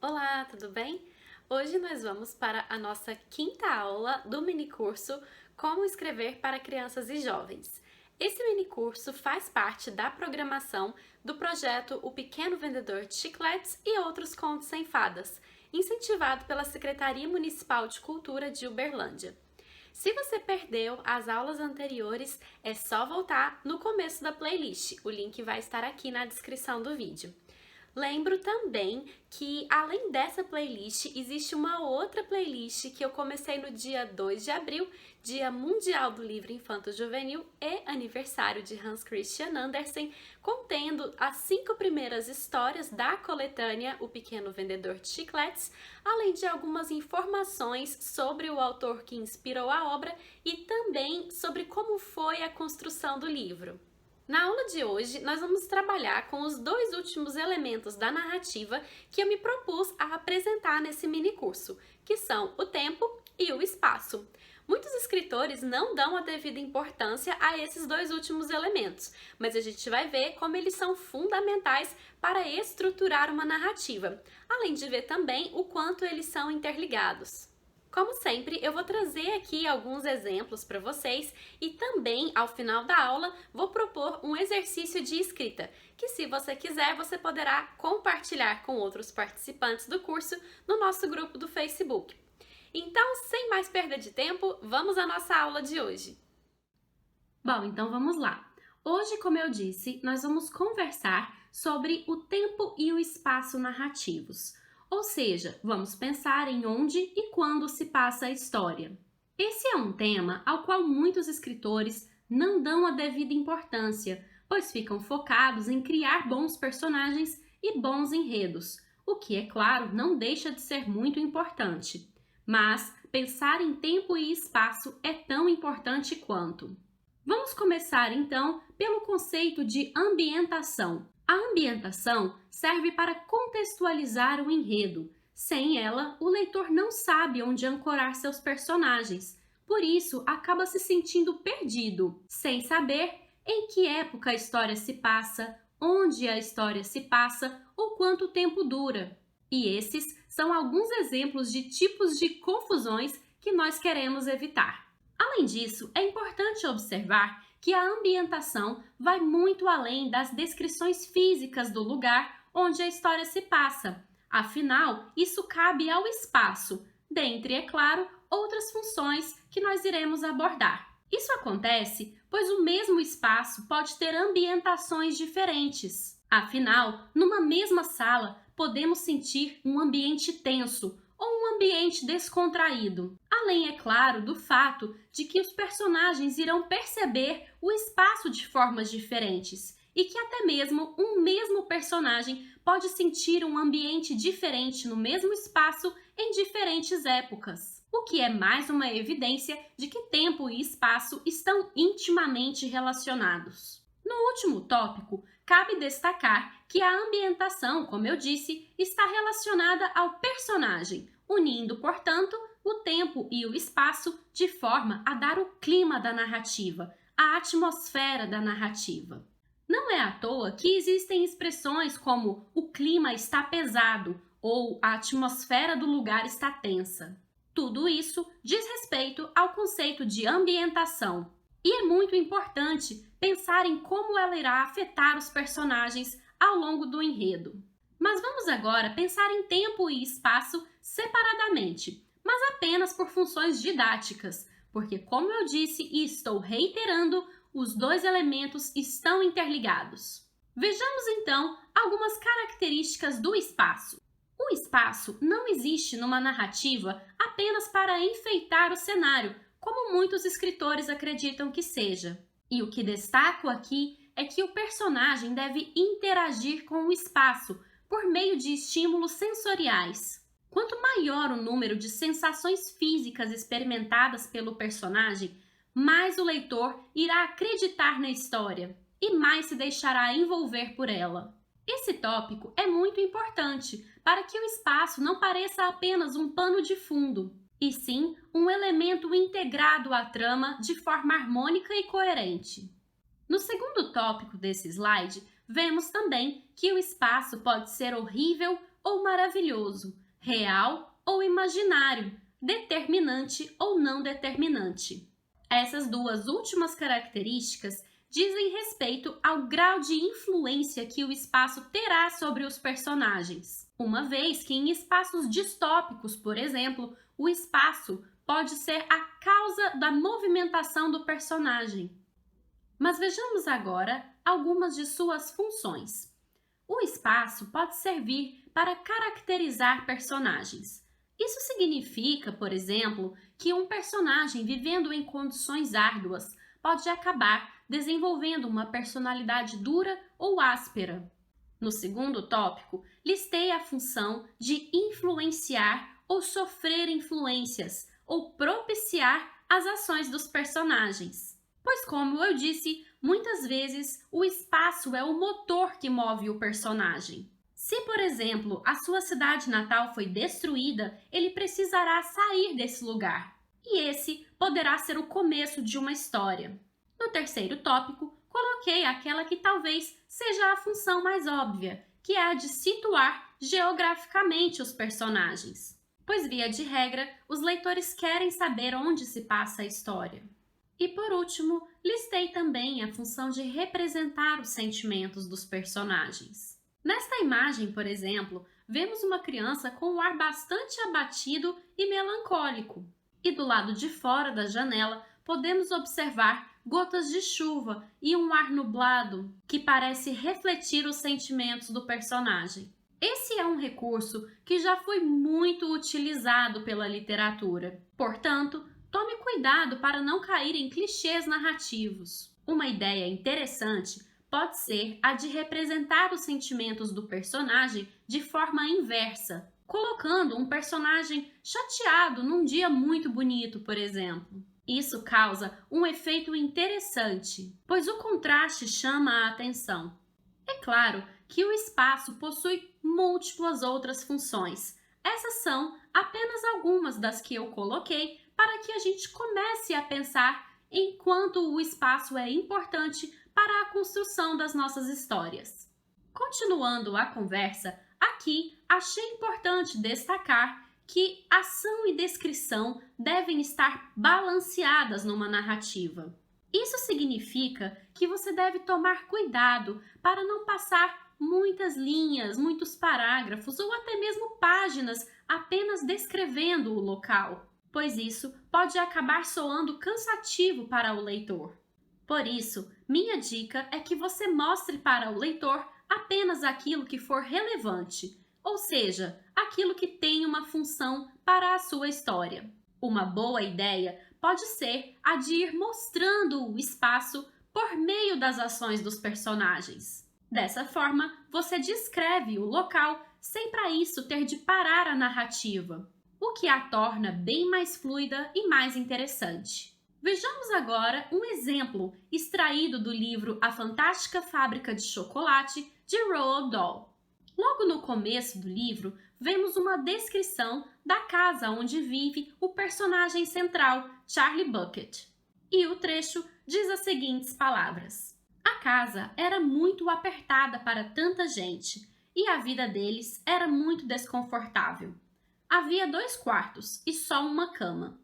Olá, tudo bem? Hoje nós vamos para a nossa quinta aula do minicurso Como Escrever para Crianças e Jovens. Esse minicurso faz parte da programação do projeto O Pequeno Vendedor de Chicletes e Outros Contos sem Fadas, incentivado pela Secretaria Municipal de Cultura de Uberlândia. Se você perdeu as aulas anteriores, é só voltar no começo da playlist. O link vai estar aqui na descrição do vídeo. Lembro também que, além dessa playlist, existe uma outra playlist que eu comecei no dia 2 de abril, Dia Mundial do Livro Infanto-Juvenil e aniversário de Hans Christian Andersen, contendo as 5 primeiras histórias da coletânea O Pequeno Vendedor de Chicletes, além de algumas informações sobre o autor que inspirou a obra e também sobre como foi a construção do livro. Na aula de hoje, nós vamos trabalhar com os dois últimos elementos da narrativa que eu me propus a apresentar nesse minicurso, que são o tempo e o espaço. Muitos escritores não dão a devida importância a esses dois últimos elementos, mas a gente vai ver como eles são fundamentais para estruturar uma narrativa, além de ver também o quanto eles são interligados. Como sempre, eu vou trazer aqui alguns exemplos para vocês e também, ao final da aula, vou propor um exercício de escrita, que se você quiser, você poderá compartilhar com outros participantes do curso no nosso grupo do Facebook. Então, sem mais perda de tempo, vamos à nossa aula de hoje. Bom, então vamos lá. Hoje, como eu disse, nós vamos conversar sobre o tempo e o espaço narrativos. Ou seja, vamos pensar em onde e quando se passa a história. Esse é um tema ao qual muitos escritores não dão a devida importância, pois ficam focados em criar bons personagens e bons enredos, o que, é claro, não deixa de ser muito importante. Mas pensar em tempo e espaço é tão importante quanto. Vamos começar então pelo conceito de ambientação. A ambientação serve para contextualizar o enredo. Sem ela, o leitor não sabe onde ancorar seus personagens. Por isso, acaba se sentindo perdido, sem saber em que época a história se passa, onde a história se passa ou quanto tempo dura. E esses são alguns exemplos de tipos de confusões que nós queremos evitar. Além disso, é importante observar que a ambientação vai muito além das descrições físicas do lugar onde a história se passa. Afinal, isso cabe ao espaço, dentre, é claro, outras funções que nós iremos abordar. Isso acontece pois o mesmo espaço pode ter ambientações diferentes. Afinal, numa mesma sala, podemos sentir um ambiente tenso ou um ambiente descontraído. Além, é claro, do fato de que os personagens irão perceber o espaço de formas diferentes e que até mesmo um mesmo personagem pode sentir um ambiente diferente no mesmo espaço em diferentes épocas, o que é mais uma evidência de que tempo e espaço estão intimamente relacionados. No último tópico, cabe destacar que a ambientação, como eu disse, está relacionada ao personagem, unindo, portanto, o tempo e o espaço de forma a dar o clima da narrativa, a atmosfera da narrativa. Não é à toa que existem expressões como o clima está pesado ou a atmosfera do lugar está tensa. Tudo isso diz respeito ao conceito de ambientação. E é muito importante pensar em como ela irá afetar os personagens ao longo do enredo. Mas vamos agora pensar em tempo e espaço separadamente, mas apenas por funções didáticas, porque, como eu disse e estou reiterando, os dois elementos estão interligados. Vejamos então algumas características do espaço. O espaço não existe numa narrativa apenas para enfeitar o cenário, como muitos escritores acreditam que seja. E o que destaco aqui é que o personagem deve interagir com o espaço por meio de estímulos sensoriais. Quanto maior o número de sensações físicas experimentadas pelo personagem, mais o leitor irá acreditar na história e mais se deixará envolver por ela. Esse tópico é muito importante para que o espaço não pareça apenas um pano de fundo, e sim um elemento integrado à trama de forma harmônica e coerente. No segundo tópico desse slide, vemos também que o espaço pode ser horrível ou maravilhoso, real ou imaginário, determinante ou não determinante. Essas duas últimas características dizem respeito ao grau de influência que o espaço terá sobre os personagens, uma vez que em espaços distópicos, por exemplo, o espaço pode ser a causa da movimentação do personagem. Mas vejamos agora algumas de suas funções. O espaço pode servir para caracterizar personagens. Isso significa, por exemplo, que um personagem vivendo em condições árduas pode acabar desenvolvendo uma personalidade dura ou áspera. No segundo tópico, listei a função de influenciar ou sofrer influências, ou propiciar as ações dos personagens. Pois, como eu disse, muitas vezes o espaço é o motor que move o personagem. Se, por exemplo, a sua cidade natal foi destruída, ele precisará sair desse lugar. E esse poderá ser o começo de uma história. No terceiro tópico, coloquei aquela que talvez seja a função mais óbvia, que é a de situar geograficamente os personagens. Pois, via de regra, os leitores querem saber onde se passa a história. E, por último, listei também a função de representar os sentimentos dos personagens. Nesta imagem, por exemplo, vemos uma criança com um ar bastante abatido e melancólico. E do lado de fora da janela, podemos observar gotas de chuva e um ar nublado que parece refletir os sentimentos do personagem. Esse é um recurso que já foi muito utilizado pela literatura. Portanto, tome cuidado para não cair em clichês narrativos. Uma ideia interessante pode ser a de representar os sentimentos do personagem de forma inversa, colocando um personagem chateado num dia muito bonito, por exemplo. Isso causa um efeito interessante, pois o contraste chama a atenção. É claro que o espaço possui múltiplas outras funções. Essas são apenas algumas das que eu coloquei para que a gente comece a pensar em quanto o espaço é importante para a construção das nossas histórias. Continuando a conversa, aqui achei importante destacar que ação e descrição devem estar balanceadas numa narrativa. Isso significa que você deve tomar cuidado para não passar muitas linhas, muitos parágrafos ou até mesmo páginas apenas descrevendo o local, pois isso pode acabar soando cansativo para o leitor. Por isso, minha dica é que você mostre para o leitor apenas aquilo que for relevante, ou seja, aquilo que tem uma função para a sua história. Uma boa ideia pode ser a de ir mostrando o espaço por meio das ações dos personagens. Dessa forma, você descreve o local sem para isso ter de parar a narrativa, o que a torna bem mais fluida e mais interessante. Vejamos agora um exemplo extraído do livro A Fantástica Fábrica de Chocolate, de Roald Dahl. Logo no começo do livro, vemos uma descrição da casa onde vive o personagem central, Charlie Bucket. E o trecho diz as seguintes palavras: a casa era muito apertada para tanta gente e a vida deles era muito desconfortável. Havia 2 quartos e só uma cama.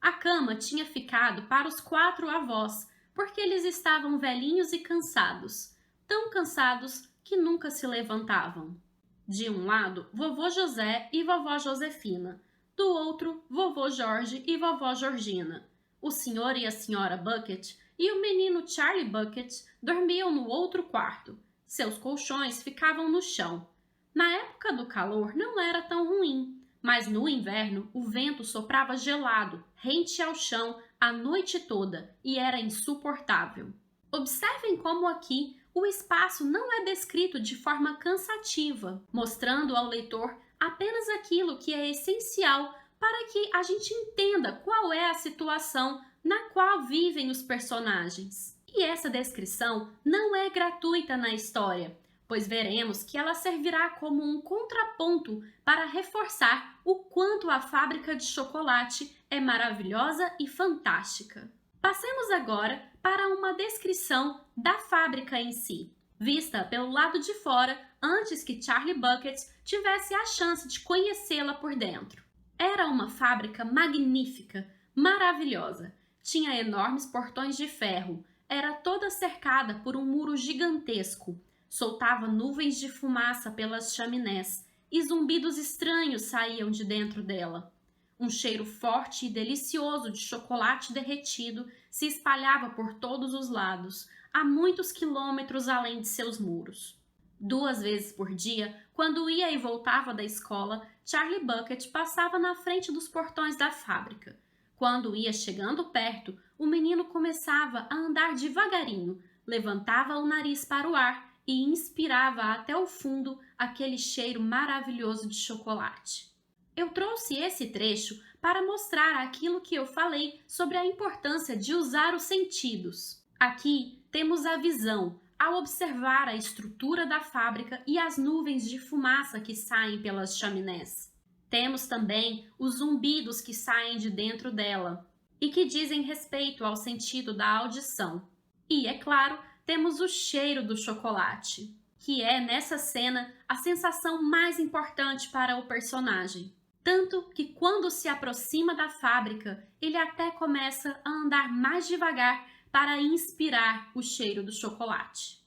A cama tinha ficado para os 4 avós, porque eles estavam velhinhos e cansados, tão cansados que nunca se levantavam. De um lado, vovô José e vovó Josefina. Do outro, vovô Jorge e vovó Georgina. O senhor e a senhora Bucket e o menino Charlie Bucket dormiam no outro quarto. Seus colchões ficavam no chão. Na época do calor não era tão ruim, mas no inverno o vento soprava gelado, rente ao chão, a noite toda e era insuportável. Observem como aqui o espaço não é descrito de forma cansativa, mostrando ao leitor apenas aquilo que é essencial para que a gente entenda qual é a situação na qual vivem os personagens. E essa descrição não é gratuita na história, pois veremos que ela servirá como um contraponto para reforçar o quanto a fábrica de chocolate é maravilhosa e fantástica. Passemos agora para uma descrição da fábrica em si. vista pelo lado de fora antes que Charlie Bucket tivesse a chance de conhecê-la por dentro. Era uma fábrica magnífica, maravilhosa. Tinha enormes portões de ferro, era toda cercada por um muro gigantesco, soltava nuvens de fumaça pelas chaminés e zumbidos estranhos saíam de dentro dela. Um cheiro forte e delicioso de chocolate derretido se espalhava por todos os lados, a muitos quilômetros além de seus muros. 2 vezes por dia, quando ia e voltava da escola, Charlie Bucket passava na frente dos portões da fábrica. Quando ia chegando perto, o menino começava a andar devagarinho, levantava o nariz para o ar e inspirava até o fundo aquele cheiro maravilhoso de chocolate. Eu trouxe esse trecho para mostrar aquilo que eu falei sobre a importância de usar os sentidos. Aqui temos a visão, ao observar a estrutura da fábrica e as nuvens de fumaça que saem pelas chaminés. Temos também os zumbidos que saem de dentro dela e que dizem respeito ao sentido da audição. E, é claro, temos o cheiro do chocolate, que é, nessa cena, a sensação mais importante para o personagem. Tanto que, quando se aproxima da fábrica, ele até começa a andar mais devagar para inspirar o cheiro do chocolate.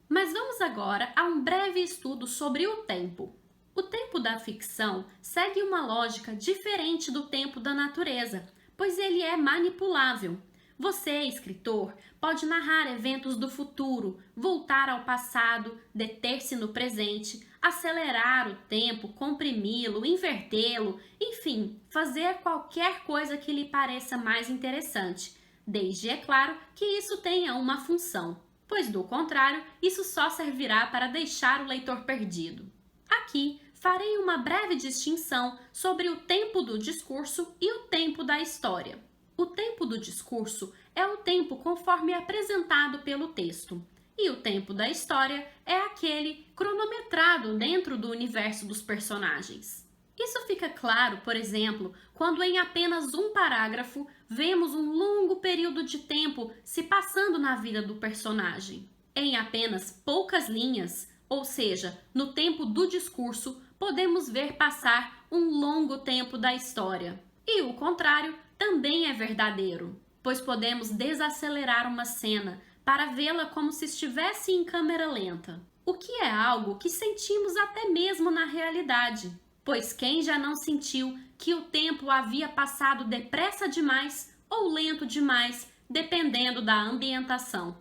Mas vamos agora a um breve estudo sobre o tempo. O tempo da ficção segue uma lógica diferente do tempo da natureza, pois ele é manipulável. Você, escritor, pode narrar eventos do futuro, voltar ao passado, deter-se no presente, acelerar o tempo, comprimi-lo, invertê-lo, enfim, fazer qualquer coisa que lhe pareça mais interessante, desde, é claro, que isso tenha uma função, pois, do contrário, isso só servirá para deixar o leitor perdido. Aqui, farei uma breve distinção sobre o tempo do discurso e o tempo da história. O tempo do discurso é o tempo conforme apresentado pelo texto, e o tempo da história é aquele cronometrado dentro do universo dos personagens. Isso fica claro, por exemplo, quando em apenas um parágrafo vemos um longo período de tempo se passando na vida do personagem. Em apenas poucas linhas, ou seja, no tempo do discurso, podemos ver passar um longo tempo da história. E o contrário também é verdadeiro, pois podemos desacelerar uma cena para vê-la como se estivesse em câmera lenta, o que é algo que sentimos até mesmo na realidade, pois quem já não sentiu que o tempo havia passado depressa demais ou lento demais, dependendo da ambientação.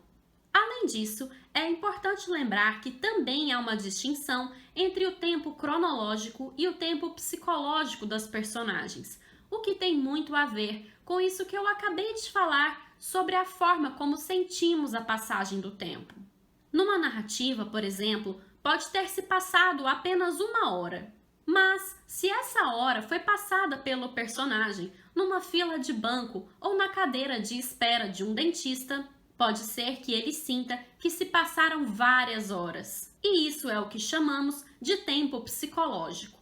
Além disso, é importante lembrar que também há uma distinção entre o tempo cronológico e o tempo psicológico das personagens, o que tem muito a ver com isso que eu acabei de falar sobre a forma como sentimos a passagem do tempo. Numa narrativa, por exemplo, pode ter se passado apenas 1 hora, mas se essa hora foi passada pelo personagem numa fila de banco ou na cadeira de espera de um dentista, pode ser que ele sinta que se passaram várias horas, e isso é o que chamamos de tempo psicológico.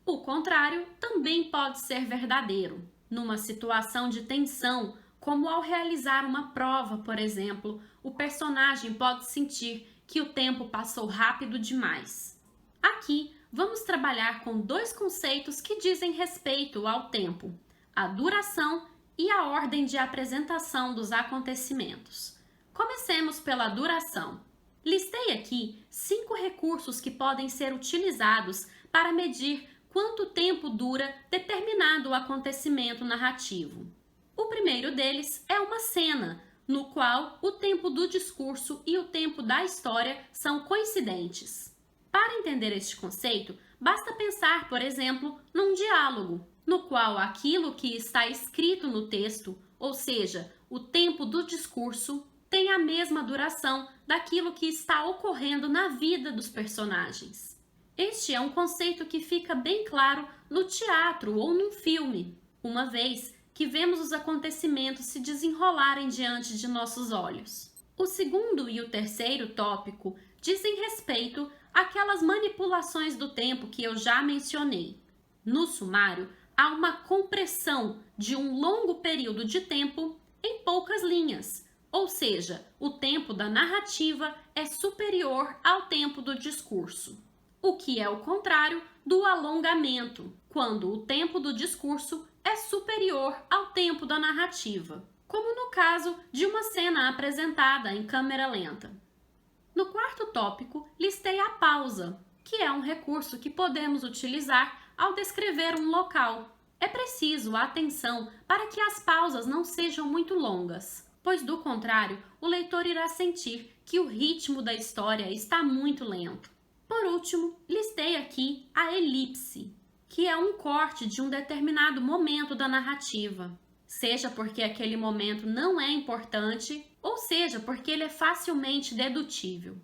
O contrário também pode ser verdadeiro. Numa situação de tensão, como ao realizar uma prova, por exemplo, o personagem pode sentir que o tempo passou rápido demais. Aqui, vamos trabalhar com 2 conceitos que dizem respeito ao tempo: a duração e a ordem de apresentação dos acontecimentos. Comecemos pela duração. Listei aqui 5 recursos que podem ser utilizados para medir quanto tempo dura determinado acontecimento narrativo. O primeiro deles é uma cena, no qual o tempo do discurso e o tempo da história são coincidentes. Para entender este conceito, basta pensar, por exemplo, num diálogo, no qual aquilo que está escrito no texto, ou seja, o tempo do discurso, tem a mesma duração daquilo que está ocorrendo na vida dos personagens. Este é um conceito que fica bem claro no teatro ou num filme, uma vez que vemos os acontecimentos se desenrolarem diante de nossos olhos. O segundo e o terceiro tópico dizem respeito àquelas manipulações do tempo que eu já mencionei. No sumário, há uma compressão de um longo período de tempo em poucas linhas, ou seja, o tempo da narrativa é superior ao tempo do discurso, o que é o contrário do alongamento, quando o tempo do discurso é superior ao tempo da narrativa, como no caso de uma cena apresentada em câmera lenta. No quarto tópico, listei a pausa, que é um recurso que podemos utilizar ao descrever um local. É preciso atenção para que as pausas não sejam muito longas, pois do contrário, o leitor irá sentir que o ritmo da história está muito lento. Por último, listei aqui a elipse, que é um corte de um determinado momento da narrativa, seja porque aquele momento não é importante, ou seja porque ele é facilmente dedutível.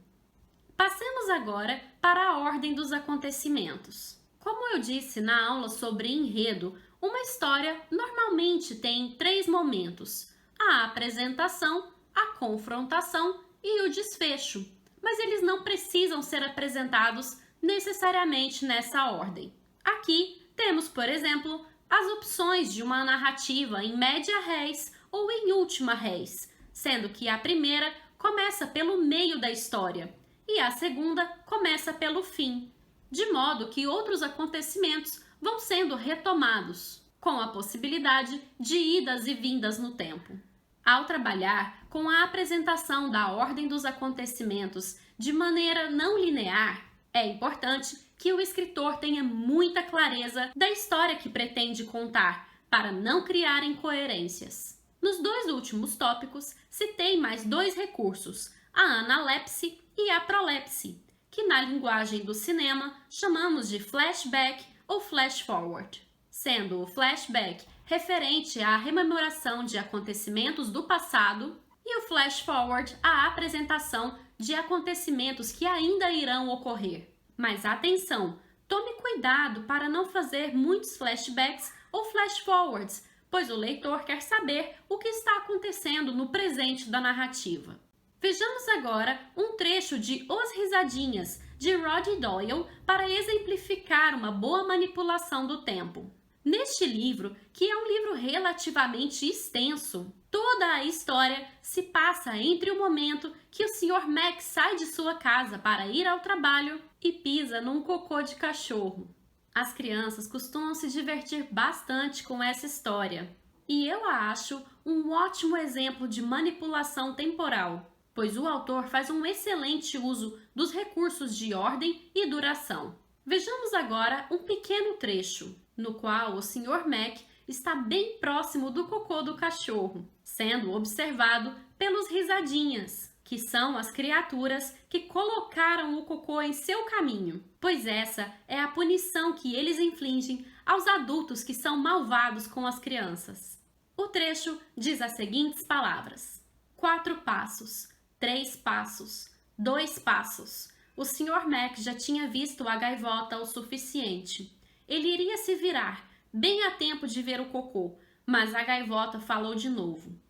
Passemos agora para a ordem dos acontecimentos. Como eu disse na aula sobre enredo, uma história normalmente tem 3 momentos: a apresentação, a confrontação e o desfecho, mas eles não precisam ser apresentados necessariamente nessa ordem. Aqui temos, por exemplo, as opções de uma narrativa em média res ou em última res, sendo que a primeira começa pelo meio da história e a segunda começa pelo fim, de modo que outros acontecimentos vão sendo retomados, com a possibilidade de idas e vindas no tempo. Ao trabalhar com a apresentação da ordem dos acontecimentos de maneira não linear, é importante que o escritor tenha muita clareza da história que pretende contar, para não criar incoerências. Nos 2 últimos tópicos, citei mais 2 recursos, a analepse e a prolepse, que na linguagem do cinema chamamos de flashback ou flash forward, sendo o flashback referente à rememoração de acontecimentos do passado e o flash forward à apresentação de acontecimentos que ainda irão ocorrer. Mas atenção, tome cuidado para não fazer muitos flashbacks ou flash forwards, pois o leitor quer saber o que está acontecendo no presente da narrativa. Vejamos agora um trecho de Os Risadinhas, de Rod Doyle, para exemplificar uma boa manipulação do tempo. Neste livro, que é um livro relativamente extenso, toda a história se passa entre o momento que o Sr. Mac sai de sua casa para ir ao trabalho e pisa num cocô de cachorro. As crianças costumam se divertir bastante com essa história, e eu a acho um ótimo exemplo de manipulação temporal, pois o autor faz um excelente uso dos recursos de ordem e duração. Vejamos agora um pequeno trecho, no qual o Sr. Mac está bem próximo do cocô do cachorro, sendo observado pelos risadinhas, que são as criaturas que colocaram o cocô em seu caminho, pois essa é a punição que eles infligem aos adultos que são malvados com as crianças. O trecho diz as seguintes palavras: 4 passos, 3 passos, 2 passos. O Sr. Mac já tinha visto a gaivota o suficiente. Ele iria se virar, bem a tempo de ver o cocô, mas a gaivota falou de novo.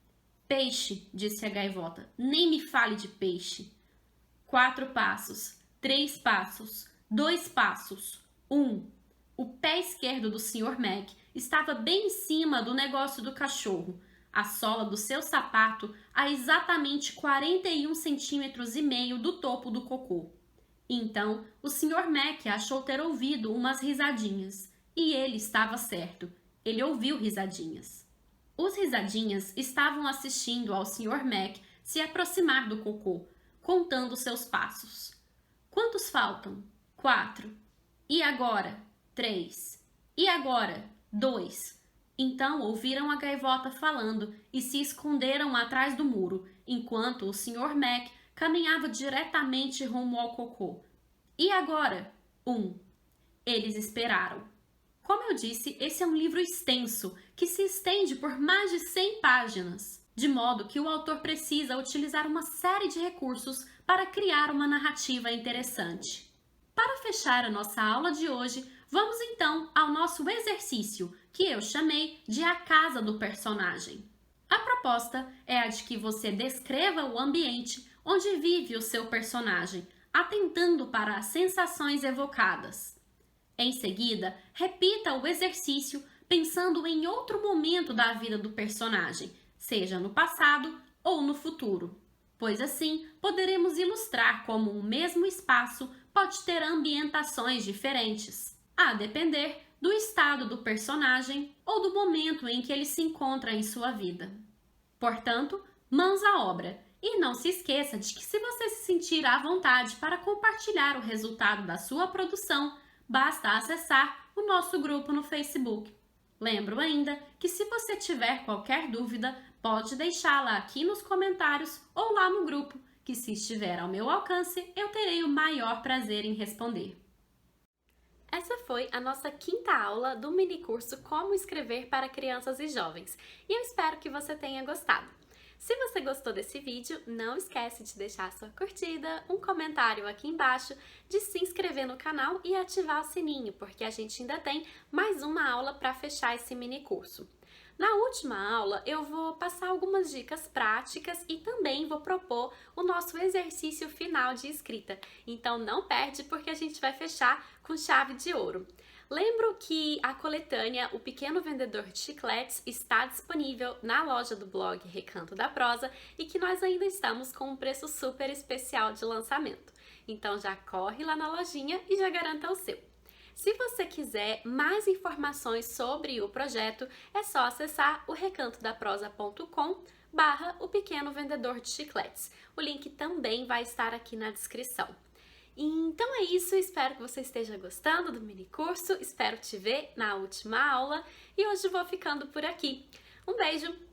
Peixe, disse a gaivota, nem me fale de peixe. 4 passos, 3 passos, 2 passos, 1. O pé esquerdo do Sr. Mac estava bem em cima do negócio do cachorro, a sola do seu sapato a exatamente 41,5 centímetros do topo do cocô. Então, o Sr. Mac achou ter ouvido umas risadinhas, e ele estava certo, ele ouviu risadinhas. Os risadinhas estavam assistindo ao Sr. Mac se aproximar do cocô, contando seus passos. Quantos faltam? 4. E agora? 3. E agora? 2. Então ouviram a gaivota falando e se esconderam atrás do muro, enquanto o Sr. Mac caminhava diretamente rumo ao cocô. E agora? 1. Eles esperaram. Como eu disse, esse é um livro extenso, que se estende por mais de 100 páginas, de modo que o autor precisa utilizar uma série de recursos para criar uma narrativa interessante. Para fechar a nossa aula de hoje, vamos então ao nosso exercício, que eu chamei de A Casa do Personagem. A proposta é a de que você descreva o ambiente onde vive o seu personagem, atentando para as sensações evocadas. Em seguida, repita o exercício pensando em outro momento da vida do personagem, seja no passado ou no futuro. pois assim poderemos ilustrar como um mesmo espaço pode ter ambientações diferentes, a depender do estado do personagem ou do momento em que ele se encontra em sua vida. Portanto, mãos à obra! E não se esqueça de que se você se sentir à vontade para compartilhar o resultado da sua produção, basta acessar o nosso grupo no Facebook. Lembro ainda que se você tiver qualquer dúvida, pode deixá-la aqui nos comentários ou lá no grupo, que se estiver ao meu alcance, eu terei o maior prazer em responder. Essa foi a nossa quinta aula do minicurso Como Escrever para Crianças e Jovens, e eu espero que você tenha gostado. Se você gostou desse vídeo, não esquece de deixar a sua curtida, um comentário aqui embaixo, de se inscrever no canal e ativar o sininho, porque a gente ainda tem mais uma aula para fechar esse mini curso. Na última aula, eu vou passar algumas dicas práticas e também vou propor o nosso exercício final de escrita. Então não perde, porque a gente vai fechar com chave de ouro. Lembro que a coletânea O Pequeno Vendedor de Chicletes está disponível na loja do blog Recanto da Prosa e que nós ainda estamos com um preço super especial de lançamento. Então já corre lá na lojinha e já garanta o seu. Se você quiser mais informações sobre o projeto, é só acessar o recantodaprosa.com/O Pequeno Vendedor de Chicletes. O link também vai estar aqui na descrição. Então é isso, espero que você esteja gostando do mini curso, espero te ver na última aula e hoje vou ficando por aqui. Um beijo!